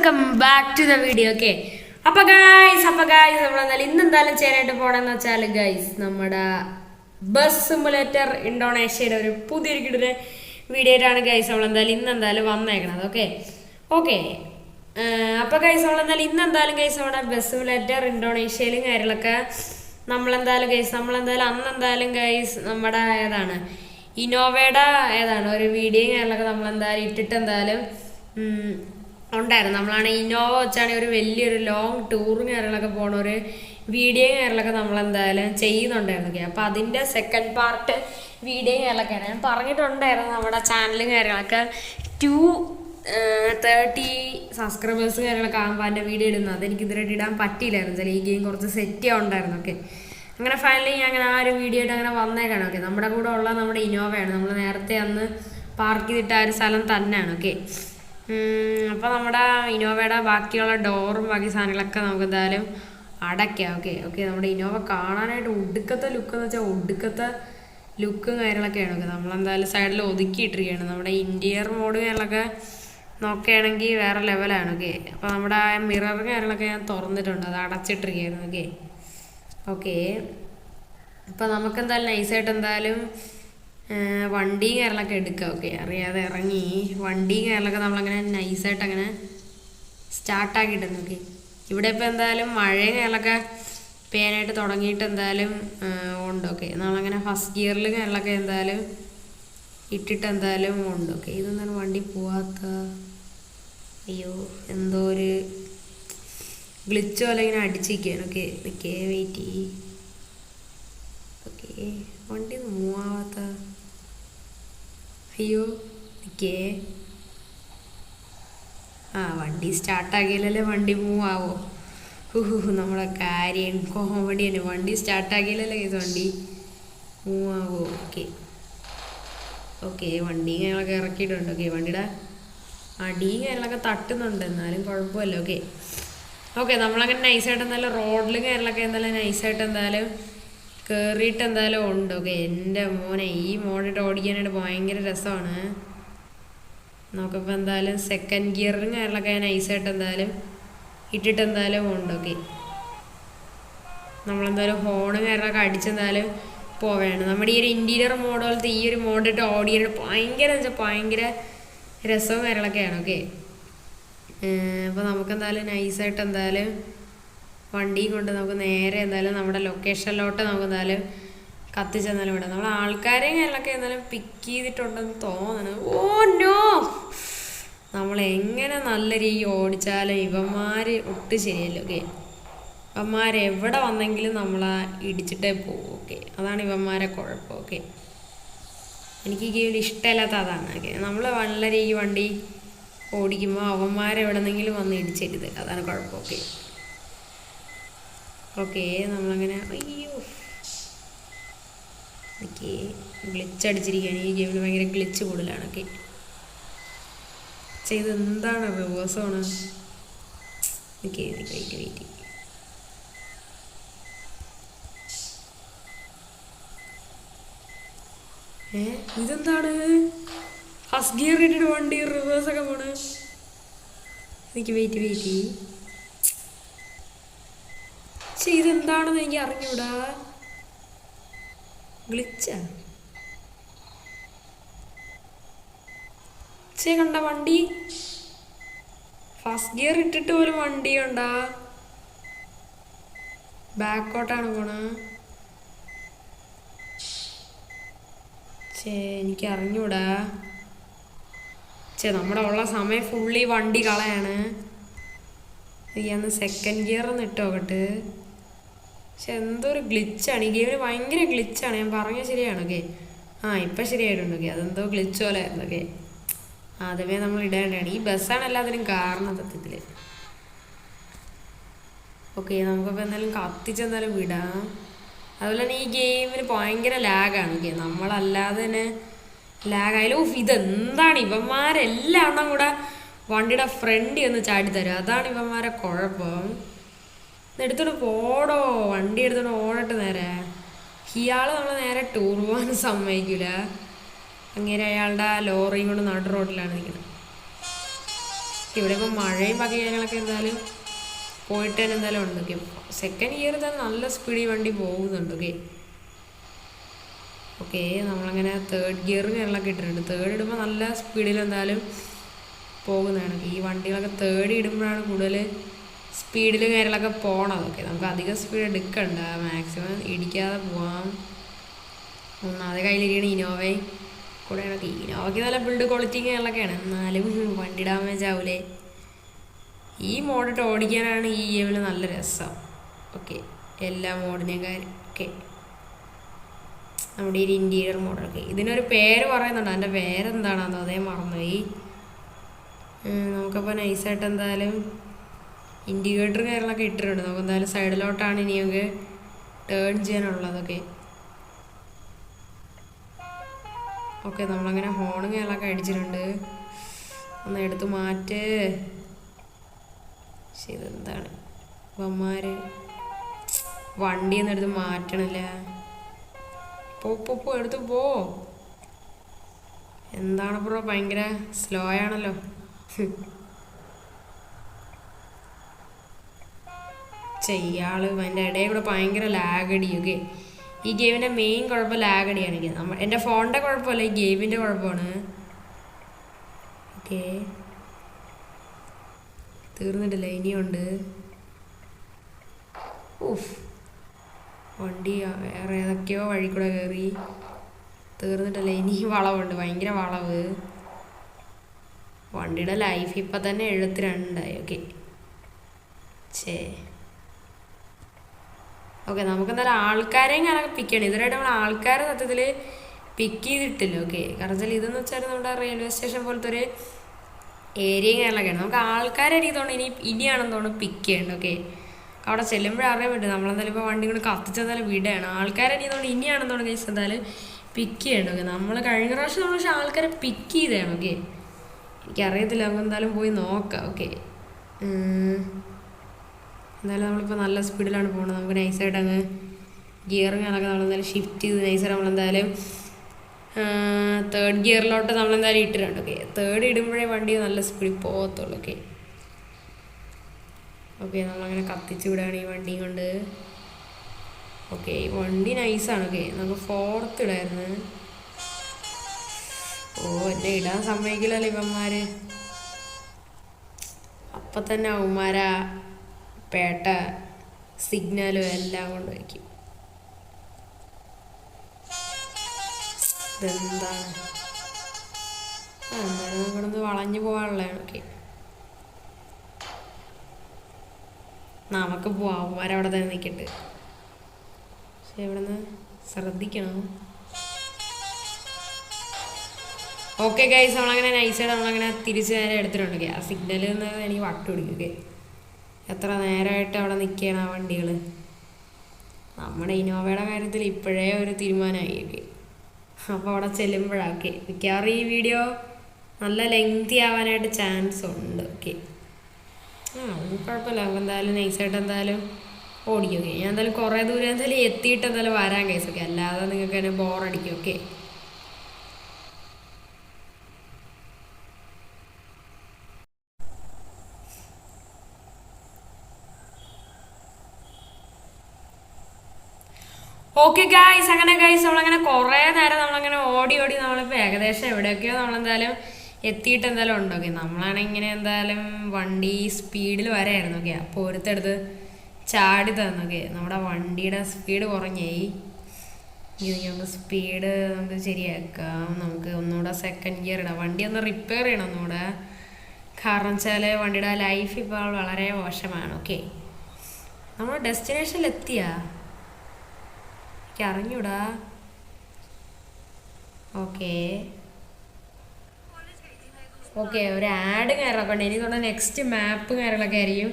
Welcome back to the video. Okay, അപ്പൊ guys നമ്മളെന്തായാലും ഇന്നെന്തായാലും ചെയ്യാനായിട്ട് പോണെന്ന് വെച്ചാൽ ഗൈസ് നമ്മുടെ ബസ് സിമുലേറ്റർ ഇന്തോനേഷ്യയുടെ ഒരു പുതിയൊരു കിടന്ന വീഡിയോ ആയിട്ടാണ് ഗൈസ് നമ്മളെന്തായാലും ഇന്നെന്തായാലും വന്നേക്കണത്. ഓക്കെ ഓക്കെ അപ്പൊ ഗൈസ് നമ്മളെന്തായാലും ഗൈസ് നമ്മുടെ ബസ് സിമുലേറ്റർ ഇന്തോനേഷ്യയിലും കാര്യങ്ങളൊക്കെ നമ്മളെന്തായാലും അന്നെന്തായാലും ഗൈസ് നമ്മുടെ ഏതാണ് ഇന്നോവയുടെ ഏതാണ് ഒരു വീഡിയോ കാര്യങ്ങളൊക്കെ നമ്മളെന്തായാലും ഇട്ടിട്ട് എന്തായാലും ഉണ്ടായിരുന്നു. നമ്മളാണ് ഇന്നോവ വെച്ചാണെങ്കിൽ ഒരു വലിയൊരു ലോങ് ടൂറും കാര്യങ്ങളൊക്കെ പോണ ഒരു വീഡിയോ കാര്യങ്ങളൊക്കെ നമ്മളെന്തായാലും ചെയ്യുന്നുണ്ടായിരുന്നു. അപ്പം അതിൻ്റെ സെക്കൻഡ് പാർട്ട് വീഡിയോ കാര്യങ്ങളൊക്കെയാണ് ഞാൻ പറഞ്ഞിട്ടുണ്ടായിരുന്നു. നമ്മുടെ ചാനലും കാര്യങ്ങളൊക്കെ 230 സബ്സ്ക്രൈബേഴ്സ് കാര്യങ്ങളൊക്കെ ആകുമ്പോൾ അതിൻ്റെ വീഡിയോ ഇടുന്നത് അതെനിക്ക് ഇതുവരെ ഇടാൻ പറ്റിയില്ലായിരുന്നു. ചില ഈ ഗെയിം കുറച്ച് സെറ്റ് ചെയ്യാനുണ്ടായിരുന്നു. ഓക്കെ, അങ്ങനെ ഫൈനലി ഞാൻ അങ്ങനെ ആ ഒരു വീഡിയോ ആയിട്ട് അങ്ങനെ വന്നേക്കാണ്. ഓക്കെ, നമ്മുടെ കൂടെ ഉള്ള നമ്മുടെ ഇന്നോവയാണ്. നമ്മൾ നേരത്തെ അന്ന് പാർക്ക് ചെയ്തിട്ട ആ ഒരു സ്ഥലം തന്നെയാണ്. ഓക്കെ, അപ്പോൾ നമ്മുടെ ഇന്നോവയുടെ ബാക്കിയുള്ള ഡോറും ബാക്കി സാധനങ്ങളൊക്കെ നമുക്ക് എന്തായാലും അടയ്ക്കാം. ഓക്കെ ഓക്കെ നമ്മുടെ ഇന്നോവ കാണാനായിട്ട് ഒടുക്കത്തെ ലുക്ക് എന്ന് വെച്ചാൽ ഒടുക്കത്തെ ലുക്കും കാര്യങ്ങളൊക്കെയാണ്. ഓക്കെ, നമ്മളെന്തായാലും സൈഡിൽ ഒതുക്കിയിട്ടിരിക്കുകയാണ്. നമ്മുടെ ഇന്റീരിയർ മോഡ് കാര്യങ്ങളൊക്കെ നോക്കുകയാണെങ്കിൽ വേറെ ലെവലാണ്. ഓക്കെ, അപ്പോൾ നമ്മുടെ ആ മിറർ കാര്യങ്ങളൊക്കെ ഞാൻ തുറന്നിട്ടുണ്ട്, അത് അടച്ചിട്ടിരിക്കുകയായിരുന്നു. ഓക്കെ ഓക്കെ അപ്പോൾ നമുക്കെന്തായാലും നൈസായിട്ട് എന്തായാലും വണ്ടിയും കാര്യങ്ങളൊക്കെ എടുക്കുക. ഓക്കെ, അറിയാതെ ഇറങ്ങി വണ്ടിയും കാര്യങ്ങളൊക്കെ നമ്മളങ്ങനെ നൈസായിട്ട് അങ്ങനെ സ്റ്റാർട്ടാക്കിയിട്ടുണ്ട്. ഓക്കെ, ഇവിടെ ഇപ്പോൾ എന്തായാലും മഴയും കാര്യങ്ങളൊക്കെ പെയ്യാനായിട്ട് തുടങ്ങിയിട്ട് എന്തായാലും ഉണ്ട്. ഓക്കെ, നമ്മളങ്ങനെ ഫസ്റ്റ് ഗിയറിൽ കാര്യങ്ങളൊക്കെ എന്തായാലും ഇട്ടിട്ട് എന്തായാലും ഉണ്ട്. ഓക്കെ, ഇതെന്താണ് വണ്ടി പോവാത്ത? അയ്യോ, എന്തോ ഒരു ഗ്ലിച്ച് പോലെ ഇങ്ങനെ അടിച്ചിരിക്കുകയാണ്. ഓക്കെ നിൽക്കേ, വെയിറ്റ് ചെയ്യ്. ഓക്കെ, വണ്ടി മൂവ് ആവാത്ത. അയ്യോ നിൽക്കേ, വണ്ടി സ്റ്റാർട്ടാക്കിയാലല്ലേ വണ്ടി മൂവ് ആവോ? നമ്മുടെ കാര്യം കോമഡി തന്നെ. വണ്ടി സ്റ്റാർട്ടാക്കിയാലല്ലേ ഇത് വണ്ടി മൂവ് ആവോ? ഓക്കെ ഓക്കെ വണ്ടി കാര്യങ്ങളൊക്കെ ഇറക്കിയിട്ടുണ്ട്. ഓക്കെ, വണ്ടിയുടെ അടിയും കാര്യങ്ങളൊക്കെ തട്ടുന്നുണ്ട്, എന്നാലും കുഴപ്പമില്ല. ഓക്കെ ഓക്കെ നമ്മളങ്ങനെ നൈസായിട്ട് എന്തായാലും റോഡിലും കാര്യങ്ങളൊക്കെ എന്തായാലും നൈസായിട്ട് എന്തായാലും കയറിയിട്ട് എന്തായാലും ഉണ്ട്. ഓക്കെ, എൻ്റെ മോനെ ഈ മോഡിട്ട് ഓടിക്കാനായിട്ട് ഭയങ്കര രസമാണ്. നമുക്കിപ്പോൾ എന്തായാലും സെക്കൻഡ് ഗിയറിലും കാര്യങ്ങളൊക്കെ നൈസായിട്ട് എന്തായാലും ഇട്ടിട്ട് എന്തായാലും ഉണ്ട്. ഓക്കെ, നമ്മളെന്തായാലും ഹോണും കാര്യങ്ങളൊക്കെ അടിച്ചെന്തായാലും പോവുകയാണ്. നമ്മുടെ ഈ ഒരു ഇൻറ്റീരിയർ മോഡ് പോലത്തെ ഈ ഒരു മോഡിട്ട് ഓടിക്കാനായിട്ട് ഭയങ്കര രസവും കാര്യങ്ങളൊക്കെയാണ്. ഓക്കെ, അപ്പോൾ നമുക്കെന്തായാലും നൈസായിട്ട് എന്തായാലും വണ്ടി കൊണ്ട് നമുക്ക് നേരെ എന്തായാലും നമ്മുടെ ലൊക്കേഷനിലോട്ട് നമുക്ക് എന്തായാലും കത്തിച്ചെന്നാലും വിടാം. നമ്മൾ ആൾക്കാരെയും കാര്യങ്ങളൊക്കെ എന്തായാലും പിക്ക് ചെയ്തിട്ടുണ്ടെന്ന് തോന്നുന്നു. ഓ നോ, നമ്മളെങ്ങനെ നല്ല രീതി ഓടിച്ചാലും ഇവന്മാർ ഒട്ടും ശരിയല്ല. ഓക്കെ, ഇവന്മാരെവിടെ വന്നെങ്കിലും നമ്മളെ ഇടിച്ചിട്ടേ പോകും. ഓക്കെ, അതാണ് ഇവന്മാരെ കുഴപ്പം. ഓക്കെ, എനിക്ക് ഈ ഗെയിമിൽ ഇഷ്ടമില്ലാത്ത അതാണ്. ഓക്കെ, നമ്മൾ നല്ല രീതി വണ്ടി ഓടിക്കുമ്പോൾ അവന്മാരെവിടെന്നെങ്കിലും വന്ന് ഇടിച്ചരുത്, അതാണ് കുഴപ്പം. ഓക്കെ ഓക്കെ നമ്മളങ്ങനെ അയ്യോ ഓക്കെ ഗ്ലിച്ച് അടിച്ചിരിക്കുകയാണ്. ഈ ഗെയിമിൽ ഭയങ്കര ഗ്ലിച്ച് കൂടുതലാണ്. ഓക്കെ, ഇത് എന്താണ് റിവേഴ്സാണ്? ഓക്കെ വെയിറ്റ് ഇതെന്താണ് ഫസ്റ്റ് ഗിയർ ഇട്ടിട്ട് വണ്ടി റിവേഴ്സൊക്കെ പോണ്? എനിക്ക് വെയിറ്റ് ഇതെന്താണെന്ന് എനിക്ക് അറിഞ്ഞൂടാ. ഗ്ലിച്ചാ കണ്ട വണ്ടി ഫസ്റ്റ് ഗിയർ ഇട്ടിട്ട് പോലും വണ്ടി കണ്ടാ ബാക്കോട്ടാണ് പോണ. എനിക്ക് അറിഞ്ഞൂടാ. നമ്മുടെ ഉള്ള സമയം ഫുള്ളി വണ്ടി കളയാണ്. സെക്കൻഡ് ഗിയർ ഒന്ന് ഇട്ട് നോക്കട്ടെ. എന്തോ ഒരു ഗ്ലിച്ചാണ് ഈ ഗെയിമിന്, ഭയങ്കര ഗ്ലിച്ചാണ്. ഞാൻ പറഞ്ഞത് ശരിയാണ്. ഓക്കെ, ഇപ്പം ശരിയായിട്ടുണ്ട്. ഓക്കെ, അതെന്തോ ഗ്ലിച്ച് പോലെ ആയിരുന്നു. ഓക്കെ, ആദ്യമേ നമ്മൾ ഇടേണ്ടതാണ്. ഈ ബസ്സാണ് എല്ലാത്തിനും കാരണം സത്യത്തിൽ. ഓക്കെ, നമുക്കിപ്പോൾ എന്തായാലും കത്തിച്ചെന്തായാലും വിടാം. അതുപോലെ തന്നെ ഈ ഗെയിമിന് ഭയങ്കര ലാഗാണ്. ഓക്കെ, നമ്മളല്ലാതെ തന്നെ ലാഗായാലും ഇതെന്താണ് ഇവന്മാരെല്ലാം എണ്ണം കൂടെ വണ്ടിയുടെ ഫ്രണ്ടിൽ ഒന്ന് ചാടിത്തരും, അതാണ് ഇവന്മാരെ കുഴപ്പം. എടുത്തോണ്ട് പോടോ, വണ്ടി എടുത്തോണ്ട് ഓടട്ടെ നേരെ. ഇയാൾ നമ്മൾ നേരെ ടൂർ പോകാൻ സമ്മതിക്കില്ല. അങ്ങനെ അയാളുടെ ലോറിയും കൊണ്ട് നടു റോഡിലാണ് നിൽക്കുന്നത്. ഇവിടെ ഇപ്പോൾ മഴയും ബാക്കി കാര്യങ്ങളൊക്കെ എന്തായാലും പോയിട്ട് തന്നെ എന്തായാലും ഉണ്ട്. ഓക്കെ, സെക്കൻഡ് ഗിയർ തന്നെ നല്ല സ്പീഡിൽ വണ്ടി പോകുന്നുണ്ട്. ഓക്കെ ഓക്കെ നമ്മളങ്ങനെ തേർഡ് ഗിയർ കാര്യങ്ങളൊക്കെ ഇട്ടിട്ടുണ്ട്. തേർഡ് ഇടുമ്പോൾ നല്ല സ്പീഡിൽ എന്തായാലും പോകുന്നതാണ്. ഈ വണ്ടികളൊക്കെ തേർഡ് ഇടുമ്പോഴാണ് കൂടുതൽ സ്പീഡിൽ കാര്യങ്ങളൊക്കെ പോകണത്. ഓക്കെ, നമുക്ക് അധികം സ്പീഡ് എടുക്കണ്ട, മാക്സിമം ഇടിക്കാതെ പോവാം. ഒന്നാമത് കയ്യിലിരിക്കണ ഇനോവയും കൂടെയാണ്. ഇനോവയ്ക്ക് നല്ല ബിൽഡ് ക്വാളിറ്റിയും കാര്യങ്ങളൊക്കെയാണ്, എന്നാലും വണ്ടി ഡാമേജ് ആവൂലേ. ഈ മോഡിട്ട് ഓടിക്കാനാണ് ഈ ഗെയിമിൽ നല്ല രസം. ഓക്കെ, എല്ലാ മോഡിനെയും കാര്യം. ഓക്കെ, നമ്മുടെ ഈ ഇൻറ്റീരിയർ മോഡൊക്കെ ഇതിനൊരു പേര് പറയുന്നുണ്ട്, അതിൻ്റെ പേരെന്താണെന്നോ അതേ മറന്നുപോയി. നമുക്കപ്പോൾ നൈസായിട്ട് എന്തായാലും ഇൻഡിക്കേറ്റർ കാര്യങ്ങളൊക്കെ ഇട്ടിട്ടുണ്ട്. നമുക്ക് എന്തായാലും സൈഡിലോട്ടാണ് ഇനി നമുക്ക് ടേൺ ചെയ്യാനുള്ളതൊക്കെ. ഓക്കെ, നമ്മളങ്ങനെ ഹോണും കാര്യങ്ങളൊക്കെ അടിച്ചിട്ടുണ്ട്. ഒന്ന് എടുത്ത് മാറ്റ്. പക്ഷെ ഇതെന്താണ് അമ്മമാര് വണ്ടിയൊന്നും എടുത്ത് മാറ്റണില്ല. പോ എടുത്ത് പോ. എന്താണ് ബ്രോ ഭയങ്കര സ്ലോ ആണല്ലോ. ചെയ്യാള് അതിൻ്റെ ഇടയിൽ കൂടെ ഭയങ്കര ലാഗ് അടിയൊക്കെ. ഈ ഗെയിമിൻ്റെ മെയിൻ കുഴപ്പം ലാഗ് അടിയാണെങ്കിൽ എൻ്റെ ഫോണിൻ്റെ കുഴപ്പമല്ല, ഈ ഗെയിമിൻ്റെ കുഴപ്പമാണ്. ഓക്കെ, തീർന്നിട്ടില്ല, ഇനിയുണ്ട്. ഊഫ്, വണ്ടി വേറെ ഏതൊക്കെയോ വഴി കൂടെ കയറി. തീർന്നിട്ടില്ല, ഇനിയും വളവുണ്ട്, ഭയങ്കര വളവ്. വണ്ടിയുടെ ലൈഫ് ഇപ്പം തന്നെ 72. ഓക്കെ ഓക്കെ, നമുക്ക് എന്തായാലും ആൾക്കാരെയും ഞാനൊക്കെ പിക്ക് ചെയ്യണം. ഇതുവരെയായിട്ട് നമ്മൾ ആൾക്കാരെ സത്യത്തിൽ പിക്ക് ചെയ്തിട്ടില്ല. ഓക്കെ, കാരണം വെച്ചാൽ ഇതെന്ന് വെച്ചാൽ നമ്മുടെ റെയിൽവേ സ്റ്റേഷൻ പോലത്തെ ഒരു ഏരിയയും കാര്യങ്ങളൊക്കെയാണ്. നമുക്ക് ആൾക്കാരെ എനിക്ക് തോന്നുന്നു ഇനിയാണെന്ന് തോന്നുന്നു പിക്ക് ചെയ്യേണ്ടത്. ഓക്കെ, അവിടെ ചെല്ലുമ്പോഴേ അറിയാൻ പറ്റും. നമ്മളെന്തായാലും ഇപ്പോൾ വണ്ടി കൊണ്ട് കത്തിച്ചെന്തായാലും വിടുകയാണ്. ആൾക്കാരെ എനിക്ക് തോന്നുന്നു ഇനിയാണെന്ന് തോന്നുന്നു കേസ് എന്തായാലും പിക്ക് ചെയ്യേണ്ടത്. ഓക്കെ, നമ്മൾ കഴിഞ്ഞ പ്രാവശ്യം നമ്മൾ പക്ഷേ ആൾക്കാരെ പിക്ക് ചെയ്തതാണ്. ഓക്കെ, എനിക്കറിയത്തില്ല, നമുക്ക് എന്തായാലും പോയി നോക്കാം. ഓക്കെ, എന്തായാലും നമ്മളിപ്പോൾ നല്ല സ്പീഡിലാണ് പോകുന്നത്. നമുക്ക് നൈസായിട്ട് അങ്ങ് ഗിയറും കണക്കെ നമ്മളെന്തായാലും ഷിഫ്റ്റ് ചെയ്ത് നൈസായിട്ട് നമ്മളെന്തായാലും തേർഡ് ഗിയറിലോട്ട് നമ്മളെന്തായാലും ഇട്ടിട്ടുണ്ട്. ഓക്കെ, തേർഡ് ഇടുമ്പോഴേ വണ്ടി നല്ല സ്പീഡിൽ പോകത്തുള്ളൂ. ഓക്കെ ഓക്കെ നമ്മളങ്ങനെ കത്തിച്ച് വിടുകയാണ് ഈ വണ്ടിയും കൊണ്ട്. ഓക്കെ, ഈ വണ്ടി നൈസാണ്. ഓക്കെ, നമുക്ക് ഫോർത്ത് ഇടായിരുന്നു. എന്നെ ഇടാൻ സമ്മതിക്കില്ലല്ലോ ഇവന്മാർ. അപ്പം തന്നെ അവന്മാരാ പേട്ട സിഗ്നലും എല്ലാം കൊണ്ട് വയ്ക്കും. ഇതെന്താണ് എന്തായാലും ഇവിടെ നിന്ന് വളഞ്ഞു പോകാനുള്ളതാണ്. ഓക്കെ, നമുക്ക് പോവാം, അവന്മാരവിടെ തന്നെ നിൽക്കട്ടെ. പക്ഷെ ഇവിടെ നിന്ന് ശ്രദ്ധിക്കണം. ഓക്കെ ഗൈസ്, നമ്മളങ്ങനെ നൈസായിട്ട് നമ്മളങ്ങനെ തിരിച്ച് നേരെ എടുത്തിട്ടുണ്ട്. ആ സിഗ്നലിൽ നിന്ന് എനിക്ക് വട്ട് പിടിക്കും. ഓക്കെ, എത്ര നേരമായിട്ട് അവിടെ നിൽക്കുകയാണ് ആ വണ്ടികൾ. നമ്മുടെ ഇനോവയുടെ കാര്യത്തിൽ ഇപ്പോഴേ ഒരു തീരുമാനമായി. ഓക്കെ, അപ്പോൾ അവിടെ ചെല്ലുമ്പോഴാണ്. ഓക്കെ, മിക്കവാറും ഈ വീഡിയോ നല്ല ലെങ്തി ആവാനായിട്ട് ചാൻസ് ഉണ്ട്. ഓക്കെ, അത് കുഴപ്പമില്ല. നമുക്ക് എന്തായാലും നൈസായിട്ട് എന്തായാലും ഓടിക്കും. ഓക്കെ, ഞാൻ എന്തായാലും കുറേ ദൂരം എന്തായാലും എത്തിയിട്ട് എന്തായാലും വരാൻ കേസ്. ഓക്കെ, അല്ലാതെ നിങ്ങൾക്ക് തന്നെ ബോറടിക്കും. ഓക്കെ, ഓക്കെ ഗൈസ്, അങ്ങനെ ഗൈസ് നമ്മളങ്ങനെ കുറേ നേരം നമ്മളങ്ങനെ ഓടി നമ്മളിപ്പോൾ ഏകദേശം എവിടെയൊക്കെയോ നമ്മളെന്തായാലും എത്തിയിട്ട് എന്തായാലും ഉണ്ടോ. ഓക്കെ, നമ്മളാണെങ്കിൽ ഇങ്ങനെ എന്തായാലും വണ്ടി സ്പീഡിൽ വരായിരുന്നു. ഓക്കെ, അപ്പോൾ ഒരുത്തടുത്ത് ചാടി തന്നു. ഓക്കെ, നമ്മുടെ വണ്ടിയുടെ സ്പീഡ് കുറഞ്ഞായി. നമുക്ക് സ്പീഡ് നമുക്ക് ശരിയാക്കാം. നമുക്ക് ഒന്നുകൂടെ സെക്കൻഡ് ഗിയർ ഇടാം. വണ്ടി ഒന്ന് റിപ്പയർ ചെയ്യണം ഒന്നുകൂടെ. കാരണം വെച്ചാൽ വണ്ടിയുടെ ലൈഫ് ഇപ്പോൾ വളരെ മോശമാണ്. ഓക്കെ, നമ്മൾ ഡെസ്റ്റിനേഷനിൽ എത്തിയാ അറിഞ്ഞൂടാ. ഓക്കെ ഓക്കെ ഒരു ആഡ് കാര്യങ്ങളൊക്കെ ഉണ്ട്. എനിക്ക് തോന്നുന്നു നെക്സ്റ്റ് മാപ്പ് കാര്യങ്ങളൊക്കെ ആയിരിക്കും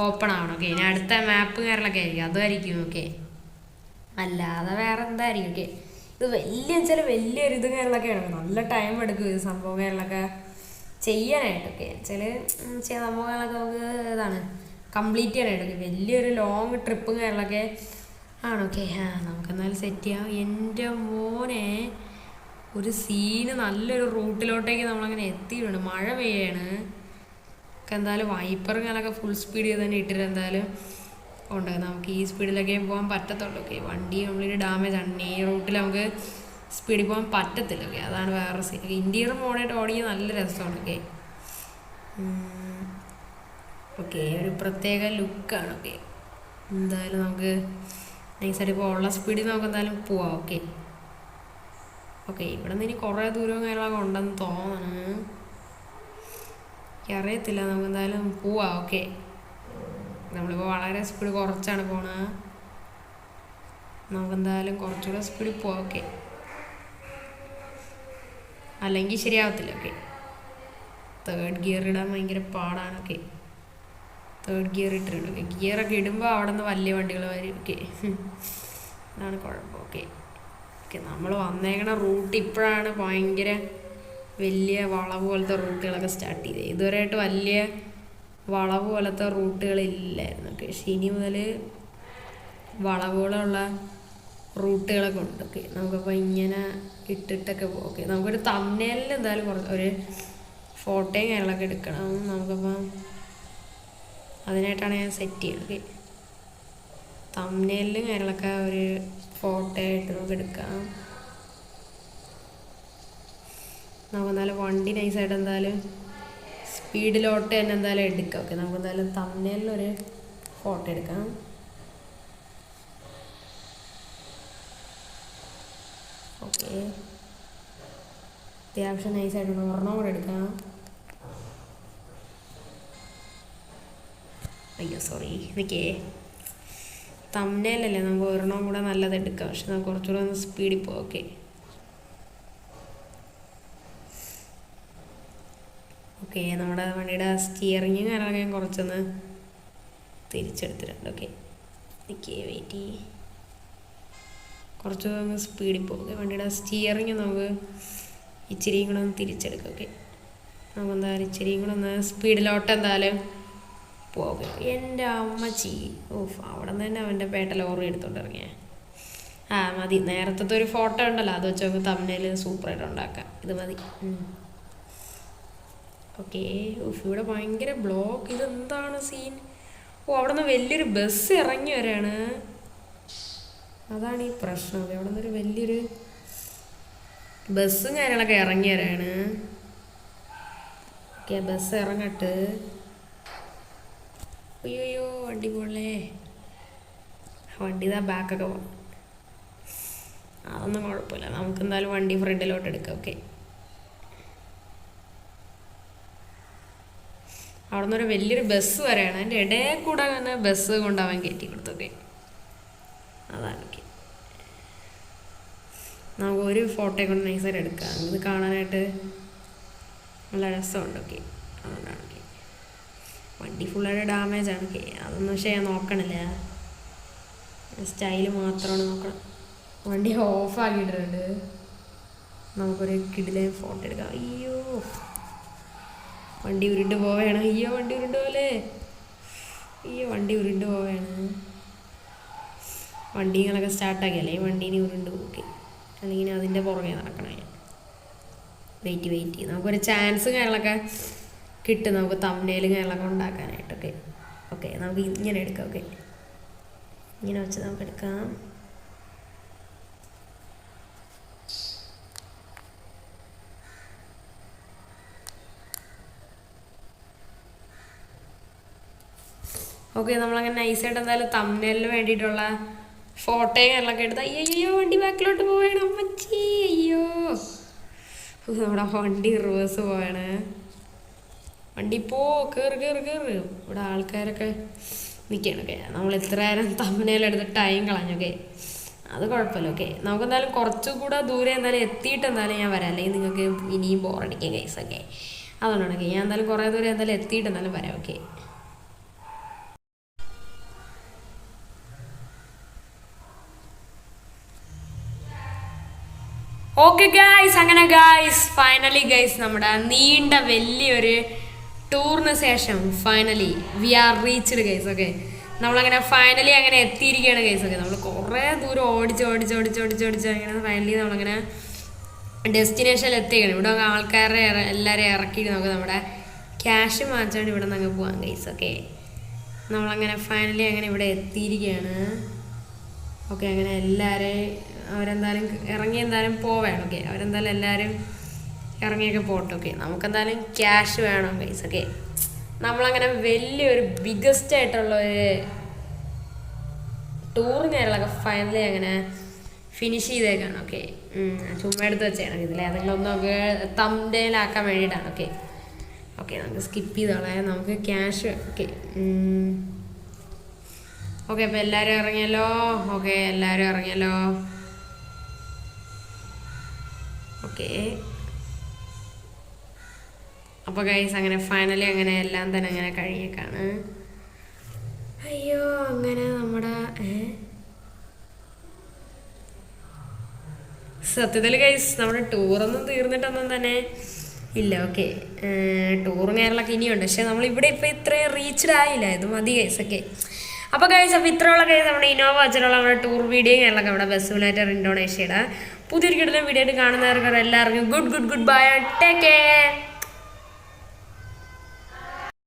ഓപ്പൺ ആവണം. ഓക്കെ, ഇനി അടുത്ത മാപ്പ് കാര്യങ്ങളൊക്കെ ആയിരിക്കും, അതുമായിരിക്കും. ഓക്കെ, അല്ലാതെ വേറെ എന്തായിരിക്കും. ഓക്കെ, ഇത് വലിയൊരു ഇത് കാര്യങ്ങളൊക്കെയാണ്. നല്ല ടൈം എടുക്കും ഇത് സംഭവം കാര്യങ്ങളൊക്കെ ചെയ്യാനായിട്ട്. ഓക്കെ, സംഭവങ്ങളൊക്കെ നമുക്ക് ഇതാണ് കംപ്ലീറ്റ് ചെയ്യാനായിട്ട്. വലിയൊരു ലോങ് ട്രിപ്പും കാര്യങ്ങളൊക്കെ ആണ്. ഓക്കെ, നമുക്ക് എന്നാലും സെറ്റ് ചെയ്യാം. എൻ്റെ മോനെ ഒരു സീന് നല്ലൊരു റൂട്ടിലോട്ടേക്ക് നമ്മളങ്ങനെ എത്തിയിട്ടുണ്ട്. മഴ പെയ്യാണ്. എന്തായാലും വൈപ്പർ ഞാനൊക്കെ ഫുൾ സ്പീഡ് ചെയ്ത് തന്നെ ഇട്ടിട്ട് എന്തായാലും ഉണ്ട്. നമുക്ക് ഈ സ്പീഡിലൊക്കെ പോകാൻ പറ്റത്തുള്ളൂ. ഓക്കെ, വണ്ടി കംപ്ലീറ്റ് ഡാമേജ് ആണ്. ഈ റൂട്ടിൽ നമുക്ക് സ്പീഡിൽ പോകാൻ പറ്റത്തില്ല. ഓക്കെ, അതാണ് വേറെ സീൻ. ഇന്റീരിയർ മോഡായിട്ട് ഓടിക്കാൻ നല്ല രസമാണ്. ഓക്കെ ഓക്കെ, ഒരു പ്രത്യേക ലുക്കാണ്. ഓക്കെ, എന്തായാലും നമുക്ക് നൈസായിട്ട് ഇപ്പോൾ ഉള്ള സ്പീഡിൽ നമുക്ക് എന്തായാലും പോവാം. ഓക്കെ ഓക്കെ, ഇവിടെ നിന്ന് ഇനി കുറേ ദൂരവും കാര്യങ്ങളൊക്കെ ഉണ്ടെന്ന് തോന്നുന്നു. എനിക്കറിയത്തില്ല. നമുക്ക് എന്തായാലും പോവാം. ഓക്കെ, നമ്മളിപ്പോൾ വളരെ സ്പീഡ് കുറച്ചാണ് പോണത്. നമുക്കെന്തായാലും കുറച്ചുകൂടെ സ്പീഡിൽ പോവാം. ഓക്കെ, അല്ലെങ്കിൽ ശരിയാവത്തില്ല. ഓക്കെ, തേർഡ് ഗിയർ ഇടാൻ ഭയങ്കര പാടാണ്. ഓക്കെ, തേർഡ് ഗിയർ ഇട്ടിട്ടുണ്ട്. ഓക്കെ, ഗിയറൊക്കെ ഇടുമ്പോൾ അവിടെ നിന്ന് വലിയ വണ്ടികൾ വരും. ഓക്കെ, അതാണ് കുഴപ്പം. ഓക്കെ ഓക്കെ, നമ്മൾ വന്നേക്കണ റൂട്ട് ഇപ്പോഴാണ് ഭയങ്കര വലിയ വളവ് പോലത്തെ റൂട്ടുകളൊക്കെ സ്റ്റാർട്ട് ചെയ്തത്. ഇതുവരെയായിട്ട് വലിയ വളവ് പോലത്തെ റൂട്ടുകളില്ലായിരുന്നു. ഓക്കെ, പക്ഷെ ഇനി മുതൽ വളവുകളുള്ള റൂട്ടുകളൊക്കെ ഉണ്ട്. ഓക്കെ, നമുക്കപ്പോൾ ഇങ്ങനെ ഇട്ടിട്ടൊക്കെ പോകും. ഓക്കെ, നമുക്കൊരു തമ്പ്നെയിലിൽ എന്തായാലും ഒരു ഫോട്ടോയും കാര്യങ്ങളൊക്കെ എടുക്കണം. നമുക്കപ്പം അതിനായിട്ടാണ് ഞാൻ സെറ്റ് ചെയ്യുന്നത്. ഓക്കെ, തമ്പ്നെയിലും കാര്യങ്ങളൊക്കെ ഒരു ഫോട്ടോ ആയിട്ട് നമുക്ക് എടുക്കാം. നമുക്ക് എന്തായാലും വണ്ടി നൈസായിട്ട് എന്തായാലും സ്പീഡിലോട്ട് തന്നെ എന്തായാലും എടുക്കാം. ഓക്കെ, നമുക്ക് എന്തായാലും തമ്പ്നെയിലൊരു ഫോട്ടോ എടുക്കാം. ഓക്കെ, അത്യാവശ്യം നൈസായിട്ട് ഒരെണ്ണം കൂടെ എടുക്കാം. അയ്യോ സോറി, എനിക്കേ തമ്പ്നെയിലല്ലേ, നമുക്ക് ഒരെണ്ണം കൂടെ നല്ലത് എടുക്കാം. പക്ഷെ നമുക്ക് കുറച്ചുകൂടെ ഒന്ന് സ്പീഡിൽ പോകാം. ഓക്കെ ഓക്കെ, നമ്മുടെ വണ്ടിയുടെ സ്റ്റിയറിങ്ങും കാര്യങ്ങളൊക്കെ ഞാൻ കുറച്ചൊന്ന് തിരിച്ചെടുത്തിട്ടുണ്ട്. ഓക്കെ, എനിക്ക് വെയിറ്റ് ചെയ്യ്, കുറച്ച് ഒന്ന് സ്പീഡിൽ പോകും. വണ്ടിയുടെ സ്റ്റിയറിങ് നമുക്ക് ഇച്ചിരിയും കൂടെ ഒന്ന് തിരിച്ചെടുക്കാം. ഓക്കെ, നമുക്ക് എന്തായാലും ഇച്ചിരിയും കൂടെ ഒന്ന് സ്പീഡിലോട്ട് എന്തായാലും പോകും. എൻ്റെ അമ്മച്ചി അവിടെ നിന്ന് തന്നെ അവൻ്റെ പേട്ട ലോറി എടുത്തോണ്ട് ഇറങ്ങിയേ. മതി, നേരത്തെ ഒരു ഫോട്ടോ ഉണ്ടല്ലോ, അത് വെച്ച് നമുക്ക് തമ്മിൽ സൂപ്പറായിട്ട് ഉണ്ടാക്കാം. ഇത് മതി. ഓക്കെ, ഇവിടെ ഭയങ്കര ബ്ലോക്ക്. ഇതെന്താണ് സീൻ? അവിടെ നിന്ന് വലിയൊരു ബസ് ഇറങ്ങി വരാണ്. അതാണ് ഈ പ്രശ്നം. അവിടെ നിന്നൊരു വലിയൊരു ബസ്സും കാര്യങ്ങളൊക്കെ ഇറങ്ങി വരാണ്. ഓക്കെ, ബസ് ഇറങ്ങട്ട്. അയ്യോ വണ്ടി പോളേ, വണ്ടി ഇതാ ബാക്കൊക്കെ പോകണം. അതൊന്നും കുഴപ്പമില്ല, നമുക്ക് എന്തായാലും വണ്ടി ഫ്രണ്ടിലോട്ട് എടുക്കാം. ഓക്കെ, അവിടെ നിന്നൊരു വലിയൊരു ബസ് വരെയാണ്. അതിൻ്റെ ഇടയിൽ കൂടെ തന്നെ ബസ് കൊണ്ടാവാൻ കയറ്റി കൊടുത്തൊക്കെ. അതാണ്. ഓക്കെ, നമുക്ക് ഒരു ഫോട്ടോ കൊണ്ട് നൈസായിട്ട് എടുക്കാം. ഇത് കാണാനായിട്ട് നല്ല രസമുണ്ട്. ഓക്കെ, അതുകൊണ്ടാണ്. ഓക്കെ, വണ്ടി ഫുള്ളായിട്ട് ഡാമേജാണ്. ഓക്കെ, അതൊന്നും പക്ഷേ ഞാൻ നോക്കണില്ല, സ്റ്റൈല് മാത്രമാണ് നോക്കണം. വണ്ടി ഓഫാക്കിയിട്ടുണ്ട്. നമുക്കൊരു കിടിലെ ഫോട്ടോ എടുക്കാം. അയ്യോ വണ്ടി ഉരുണ്ട് പോവുകയാണ്. അയ്യോ വണ്ടി ഉരുണ്ട് പോലെ. അയ്യോ വണ്ടി ഉരുണ്ട് പോവുകയാണ്. വണ്ടികളൊക്കെ സ്റ്റാർട്ടാക്കിയല്ലേ ഈ വണ്ടീനെ ഉരുണ്ട് പോക്കി, അല്ലെങ്കിൽ അതിൻ്റെ പുറകെ നടക്കണം. വെയിറ്റ് ചെയ്യും. നമുക്കൊരു ചാൻസ് കാര്യങ്ങളൊക്കെ കിട്ടും, നമുക്ക് തമ്പ്നെയിലും കാര്യങ്ങളൊക്കെ ഉണ്ടാക്കാനായിട്ടൊക്കെ. ഓക്കെ, നമുക്ക് ഇങ്ങനെ എടുക്കാം. ഓക്കെ, ഇങ്ങനെ വെച്ച് നമുക്ക് എടുക്കാം. ഓക്കെ, നമ്മളങ്ങനെ നൈസായിട്ട് എന്തായാലും തമ്പ്നെയിലിന് വേണ്ടിയിട്ടുള്ള ഫോട്ടോയും കാര്യങ്ങളൊക്കെ എടുത്ത്. അയ്യോ വണ്ടി ബാക്കിലോട്ട് പോവുകയാണ്. അമ്മച്ചി അയ്യോ, നമ്മുടെ വണ്ടി റിവേഴ്സ് പോവാണ്. വണ്ടി കയറ്. ഇവിടെ ആൾക്കാരൊക്കെ നിൽക്കുകയാണ്. നമ്മൾ ഇത്ര നേരം തമ്പ്നെയിലെടുത്ത് ടൈം കളഞ്ഞൊക്കെ, അത് കുഴപ്പമില്ല. ഓക്കെ, നമുക്ക് എന്തായാലും കുറച്ചുകൂടെ ദൂരെ എന്തായാലും എത്തിയിട്ട് എന്തായാലും ഞാൻ വരാം, അല്ലെങ്കിൽ നിങ്ങൾക്ക് ഇനിയും ബോറടിക്കുക കേസൊക്കെ. അതുകൊണ്ടാണ് ഞാൻ എന്തായാലും കുറേ ദൂരം എന്തായാലും എത്തിയിട്ട് എന്തായാലും വരാം. ഓക്കെ, ഓക്കെ ഗൈസ്, അങ്ങനെ ഗൈസ് ഫൈനലി ഗൈസ് നമ്മുടെ നീണ്ട വലിയൊരു ടൂറിന് ശേഷം finally we are reached guys. Okay, നമ്മളങ്ങനെ ഫൈനലി അങ്ങനെ എത്തിയിരിക്കുകയാണ് ഗൈസ്. ഓക്കെ, നമ്മൾ കുറേ ദൂരം ഓടിച്ച് അങ്ങനെ ഫൈനലി നമ്മളങ്ങനെ ഡെസ്റ്റിനേഷനിൽ എത്തിക്കണം. ഇവിടെ എല്ലാവരെയും ഇറക്കിയിട്ട് നമുക്ക് നമ്മുടെ ക്യാഷ് വാങ്ങിച്ചുകൊണ്ട് ഇവിടെ നിന്ന് അങ്ങ് പോവാം ഗൈസ്. ഓക്കെ, നമ്മളങ്ങനെ ഫൈനലി അങ്ങനെ ഇവിടെ എത്തിയിരിക്കുകയാണ്. ഓക്കെ, അങ്ങനെ എല്ലാവരെയും അവരെന്തായാലും ഇറങ്ങി എന്തായാലും പോവേണം. ഓക്കെ, അവരെന്തായാലും എല്ലാവരും ഇറങ്ങിയൊക്കെ പോട്ടെ. ഓക്കെ, നമുക്കെന്തായാലും ക്യാഷ് വേണം ഗൈസ്. ഓക്കെ, നമ്മളങ്ങനെ വലിയൊരു ബിഗ്ഗസ്റ്റ് ആയിട്ടുള്ള ഒരു ടൂറിനൊക്കെ ഫൈനലി അങ്ങനെ ഫിനിഷ് ചെയ്തേക്കാണ്. ഓക്കെ, ചുമ്മാ എടുത്ത് വെച്ചാണ് ഇതിൽ ഏതെങ്കിലും ഒന്നൊക്കെ തംബ്നെയിലാക്കാൻ വേണ്ടിയിട്ടാണ്. ഓക്കെ ഓക്കെ, നമുക്ക് സ്കിപ്പ് ചെയ്തോളാം. നമുക്ക് ക്യാഷ് ഓക്കെ ഓക്കെ. അപ്പോൾ എല്ലാവരും ഇറങ്ങിയല്ലോ. ഓക്കെ, എല്ലാവരും ഇറങ്ങിയല്ലോ. ഓക്കെ, അപ്പോൾ ഗൈസ് അങ്ങനെ ഫൈനലി അങ്ങനെ എല്ലാം തന്നെ അങ്ങനെ കഴിഞ്ഞേക്കാണ്. അയ്യോ, അങ്ങനെ നമ്മുടെ സത്യത്തിൽ ഗൈസ് നമ്മുടെ ടൂറൊന്നും തീർന്നിട്ടൊന്നും തന്നെ ഇല്ല. ഓക്കെ, ടൂറും കാര്യങ്ങളൊക്കെ ഇനിയുണ്ട്. പക്ഷെ നമ്മളിവിടെ ഇപ്പോൾ ഇത്രയും റീച്ച്ഡ് ആയില്ല. ഇത് മതി ഗൈസ്. ഓക്കെ, അപ്പോൾ ഗൈസ് അപ്പോൾ ഇത്രയുള്ള ഗൈസ് നമ്മുടെ ഇന്നോവ വെച്ചിട്ടുള്ള നമ്മുടെ ടൂർ വീഡിയോ കാര്യങ്ങളൊക്കെ നമ്മുടെ ബസ് സിമുലേറ്റർ ഇന്തോനേഷ്യയുടെ പുതിയൊരു കിട്ടുന്ന വീഡിയോ ആയിട്ട് കാണുന്നവർക്ക് എല്ലാവർക്കും ഗുഡ് ബൈ, ടേക്ക് കെയർ.